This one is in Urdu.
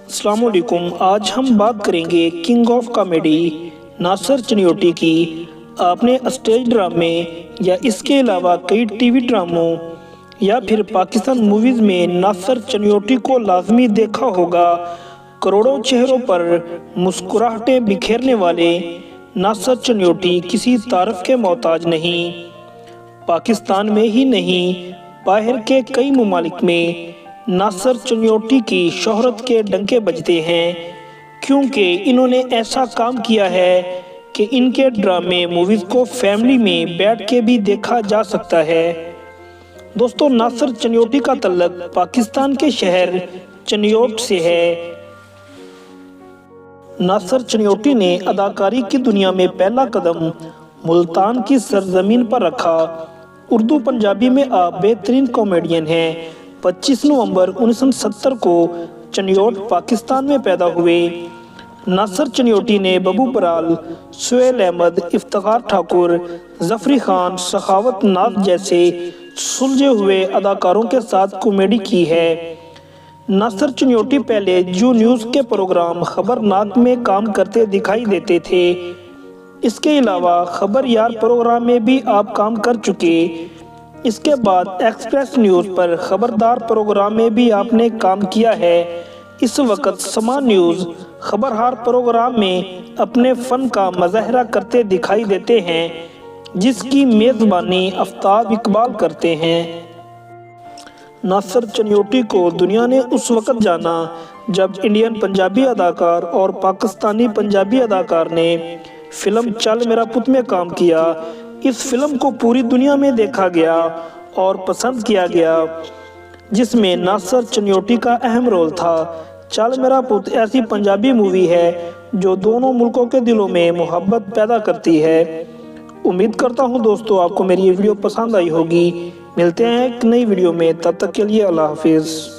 السلام علیکم۔ آج ہم بات کریں گے کنگ آف کامیڈی ناصر چنیوٹی کی۔ آپ نے اسٹیج ڈرامے یا اس کے علاوہ کئی ٹی وی ڈراموں یا پھر پاکستان موویز میں ناصر چنیوٹی کو لازمی دیکھا ہوگا۔ کروڑوں چہروں پر مسکراہٹیں بکھیرنے والے ناصر چنیوٹی کسی تعارف کے محتاج نہیں۔ پاکستان میں ہی نہیں، باہر کے کئی ممالک میں ناصر چنیوٹی کی شہرت کے ڈنکے بجتے ہیں، کیونکہ انہوں نے ایسا کام کیا ہے کہ ان کے ڈرامے موویز کو فیملی میں بیٹھ کے بھی دیکھا جا سکتا ہے۔ دوستو، ناصر چنیوٹی کا تعلق پاکستان کے شہر چنیوٹ سے ہے۔ ناصر چنیوٹی نے اداکاری کی دنیا میں پہلا قدم ملتان کی سرزمین پر رکھا۔ اردو پنجابی میں آپ بہترین کامیڈین ہیں۔ 25 نومبر 1970 کو چنیوٹ پاکستان میں پیدا ہوئے۔ ناصر چنیوٹی نے ببو برال، سہیل احمد، افتخار ٹھاکر، ظفری خان، سخاوت ناز جیسے سلجھے ہوئے اداکاروں کے ساتھ کامیڈی کی ہے۔ ناصر چنیوٹی پہلے جو نیوز کے پروگرام خبرناک میں کام کرتے دکھائی دیتے تھے۔ اس کے علاوہ خبر یار پروگرام میں بھی آپ کام کر چکے۔ اس کے بعد ایکسپریس نیوز پر خبردار پروگرام میں بھی آپ نے کام کیا ہے۔ اس وقت سما نیوز خبرہار پروگرام میں اپنے فن کا مظاہرہ کرتے دکھائی دیتے ہیں، جس کی میزبانی آفتاب اقبال کرتے ہیں۔ ناصر چنیوٹی کو دنیا نے اس وقت جانا جب انڈین پنجابی اداکار اور پاکستانی پنجابی اداکار نے فلم چل میرا پت میں کام کیا۔ اس فلم کو پوری دنیا میں دیکھا گیا اور پسند کیا گیا، جس میں ناصر چنیوٹی کا اہم رول تھا۔ چل میرا پت ایسی پنجابی مووی ہے جو دونوں ملکوں کے دلوں میں محبت پیدا کرتی ہے۔ امید کرتا ہوں دوستو آپ کو میری یہ ویڈیو پسند آئی ہوگی۔ ملتے ہیں ایک نئی ویڈیو میں، تب تک کے لیے اللہ حافظ۔